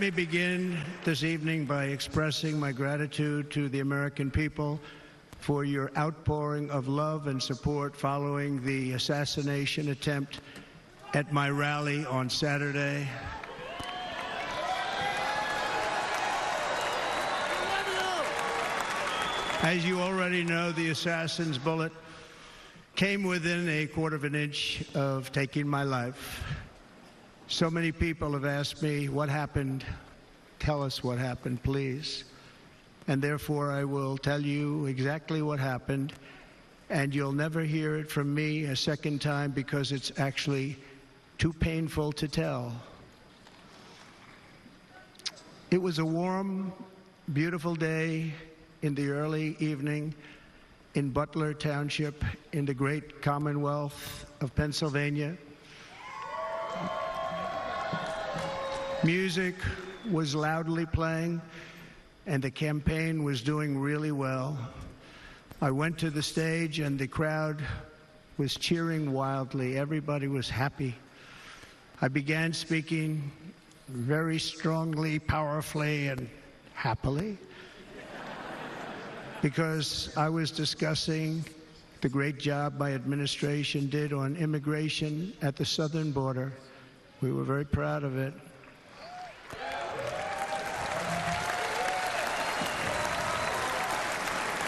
me begin this evening by expressing my gratitude to the American people for your outpouring of love and support following the assassination attempt at my rally on Saturday. As you already know, the assassin's bullet came within a quarter of an inch of taking my life. So many people have asked me, what happened? Tell us what happened, please. And therefore, I will tell you exactly what happened, and you'll never hear it from me a second time because it's actually too painful to tell. It was a warm, beautiful day in the early evening in Butler Township in the great Commonwealth of Pennsylvania. Music was loudly playing, and the campaign was doing really well. I went to the stage, and the crowd was cheering wildly. Everybody was happy. I began speaking very strongly, powerfully, and happily, because I was discussing the great job my administration did on immigration at the southern border. We were very proud of it.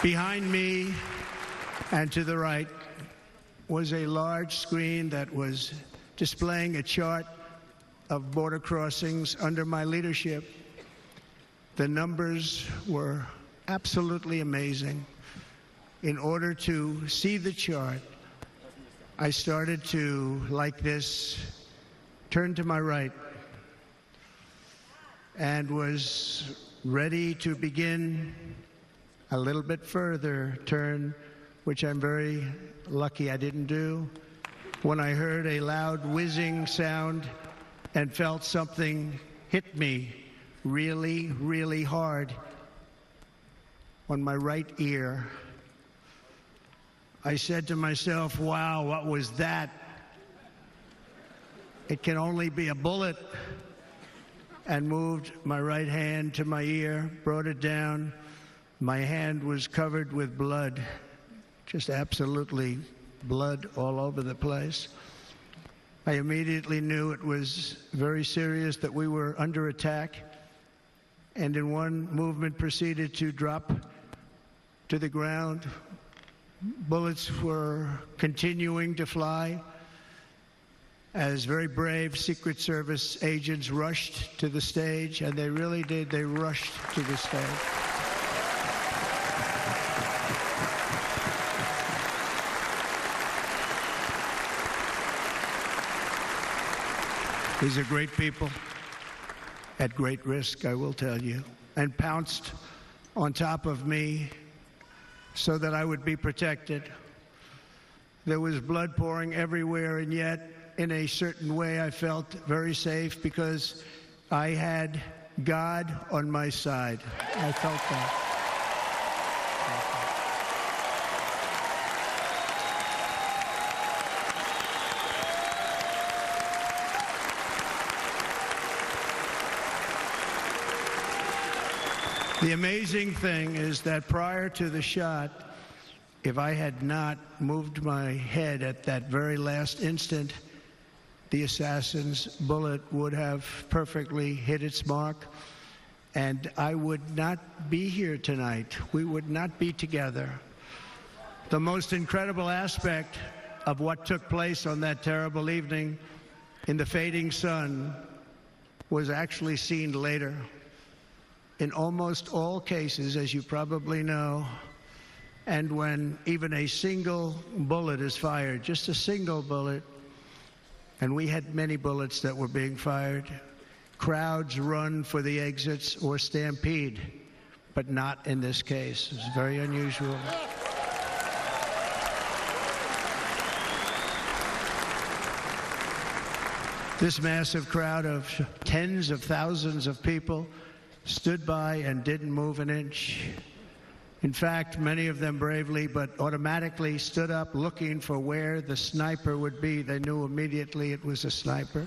Behind me and to the right was a large screen that was displaying a chart of border crossings under my leadership. The numbers were absolutely amazing. In order to see the chart, I started to, like this, turn to my right and was ready to begin a little bit further turn, which I'm very lucky I didn't do, when I heard a loud whizzing sound and felt something hit me really, really hard on my right ear. I said to myself, wow, what was that? It can only be a bullet. And moved my right hand to my ear, brought it down. My hand was covered with blood, just absolutely blood all over the place. I immediately knew it was very serious, that we were under attack, and in one movement proceeded to drop to the ground. Bullets were continuing to fly as very brave Secret Service agents rushed to the stage, and they really did. They rushed to the stage. These are great people, at great risk, I will tell you, and pounced on top of me so that I would be protected. There was blood pouring everywhere, and yet, in a certain way, I felt very safe because I had God on my side. I felt that. The amazing thing is that prior to the shot, if I had not moved my head at that very last instant, the assassin's bullet would have perfectly hit its mark, and I would not be here tonight. We would not be together. The most incredible aspect of what took place on that terrible evening in the fading sun was actually seen later. In almost all cases, as you probably know, and when even a single bullet is fired, just a single bullet, and we had many bullets that were being fired, crowds run for the exits or stampede, but not in this case. It's very unusual. This massive crowd of tens of thousands of people stood by and didn't move an inch. In fact, many of them bravely but automatically stood up looking for where the sniper would be. They knew immediately it was a sniper.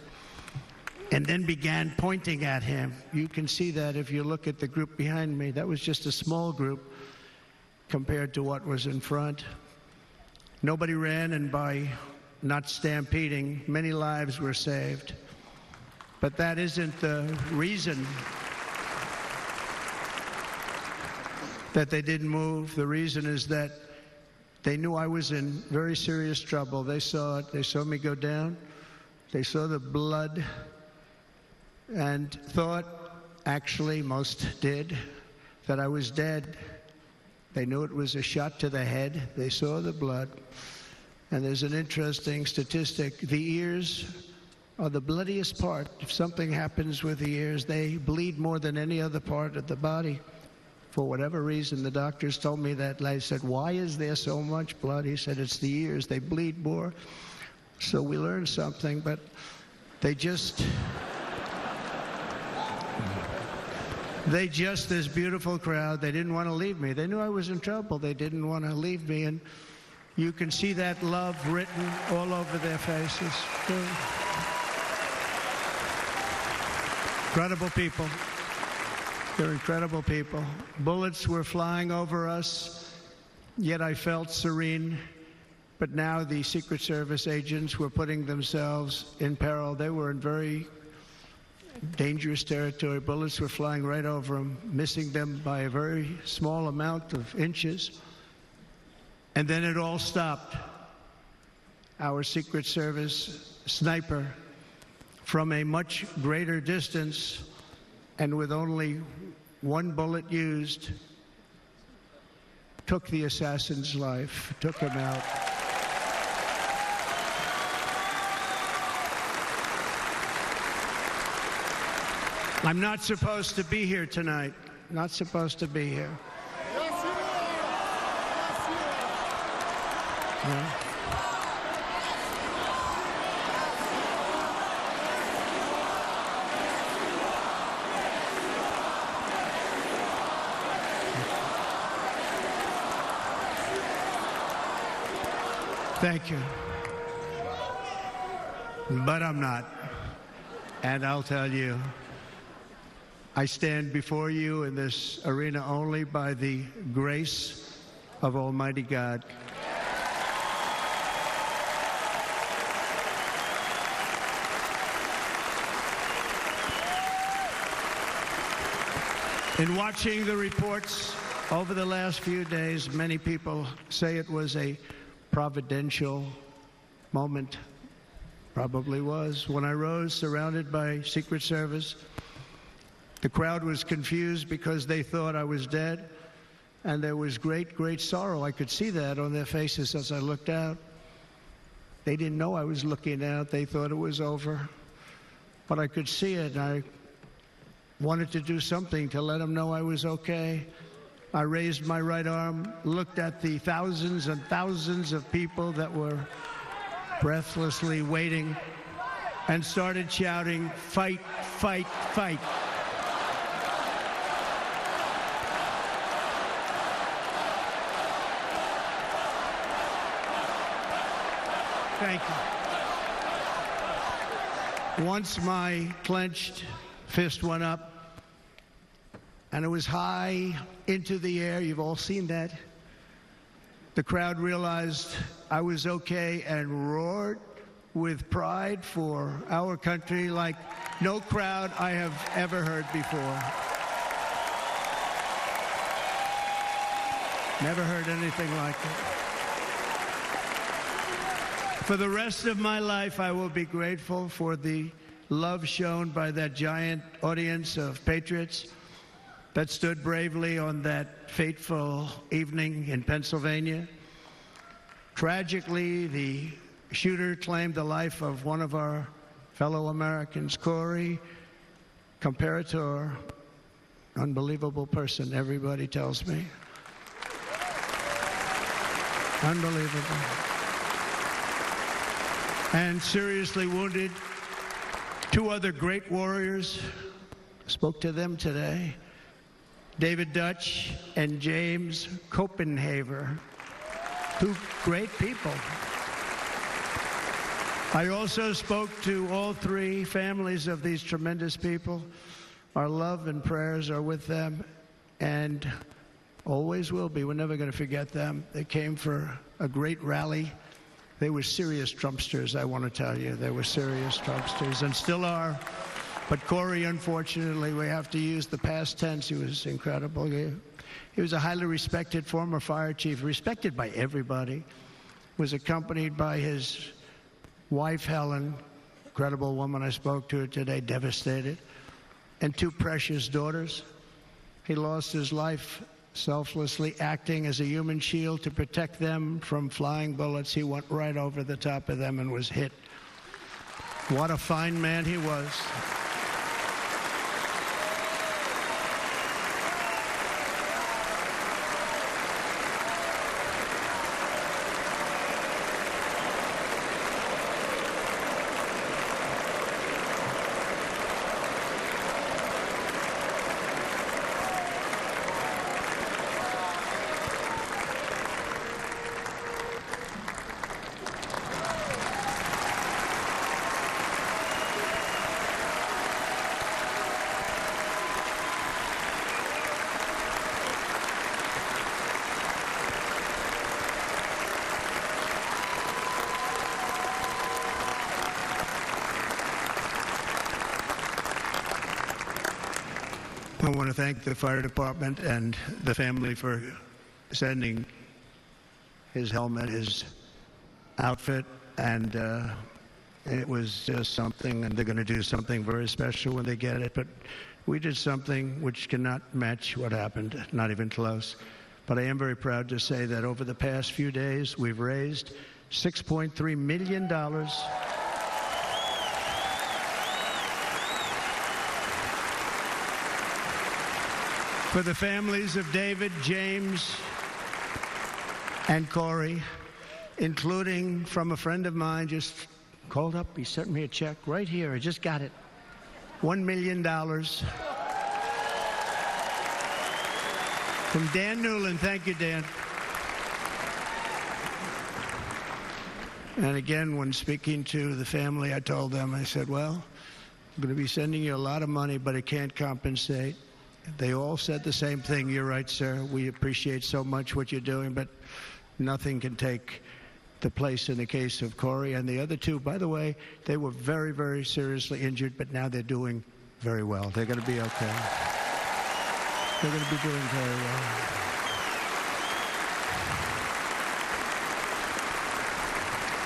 and then began pointing at him. You can see that if you look at the group behind me. That was just a small group compared to what was in front. Nobody ran, and by not stampeding, many lives were saved. But that isn't the reason that they didn't move. The reason is that they knew I was in very serious trouble. They saw it. They saw me go down. They saw the blood and thought, actually most did, that I was dead. They knew it was a shot to the head. They saw the blood. And there's an interesting statistic. The ears are the bloodiest part. If something happens with the ears, they bleed more than any other part of the body. For whatever reason, the doctors told me that. I said, why is there so much blood? He said, it's the ears. They bleed more. So we learned something, but they just, this beautiful crowd, they didn't want to leave me. They knew I was in trouble. They didn't want to leave me. And you can see that love written all over their faces. Incredible people. They're incredible people. Bullets were flying over us, yet I felt serene. But now the Secret Service agents were putting themselves in peril. They were in very dangerous territory. Bullets were flying right over them, missing them by a very small amount of inches. And then it all stopped. Our Secret Service sniper, from a much greater distance and with only one bullet used, took the assassin's life, took him out. I'm not supposed to be here tonight. Not supposed to be here. Yes, you are. Yes, you are. Yeah. Thank you. But I'm not. And I'll tell you, I stand before you in this arena only by the grace of Almighty God. In watching the reports over the last few days, many people say it was a providential moment. Probably was. When I rose, surrounded by Secret Service, the crowd was confused because they thought I was dead, and there was great, great sorrow. I could see that on their faces as I looked out. They didn't know I was looking out. They thought it was over. But I could see it, and I wanted to do something to let them know I was okay. I raised my right arm, looked at the thousands and thousands of people that were breathlessly waiting, and started shouting, "Fight, fight, fight." Thank you. Once my clenched fist went up, and it was high into the air. You've all seen that. The crowd realized I was okay and roared with pride for our country like no crowd I have ever heard before. Never heard anything like it. For the rest of my life, I will be grateful for the love shown by that giant audience of patriots that stood bravely on that fateful evening in Pennsylvania. Tragically, the shooter claimed the life of one of our fellow Americans, Corey Comparator. Unbelievable person, everybody tells me. Unbelievable. And seriously wounded, two other great warriors. Spoke to them today. David Dutch and James Copenhaver. Two great people. I also spoke to all three families of these tremendous people. Our love and prayers are with them, and always will be. We're never going to forget them. They came for a great rally. They were serious Trumpsters, I want to tell you. They were serious Trumpsters, and still are. But Corey, unfortunately, we have to use the past tense. He was incredible. He was a highly respected former fire chief, respected by everybody. Was accompanied by his wife, Helen, incredible woman. I spoke to her today, devastated, and two precious daughters. He lost his life selflessly acting as a human shield to protect them from flying bullets. He went right over the top of them and was hit. What a fine man he was. I want to thank the fire department and the family for sending his helmet, his outfit, and it was just something, and they're going to do something very special when they get it. But we did something which cannot match what happened, not even close. But I am very proud to say that over the past few days, we've raised $6.3 million for the families of David, James, and Corey, including from a friend of mine just called up. He sent me a check right here. I just got it. $1 million from Dan Newland. Thank you, Dan. And again, when speaking to the family, I told them, I said, well, I'm going to be sending you a lot of money, but it can't compensate. They all said the same thing. You're right, sir. We appreciate so much what you're doing, but nothing can take the place in the case of Corey. And the other two, by the way, they were very, very seriously injured, but now they're doing very well. They're going to be okay. They're going to be doing very well.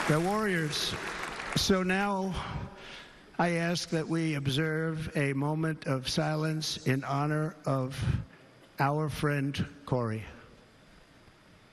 They're warriors. So now I ask that we observe a moment of silence in honor of our friend Corey.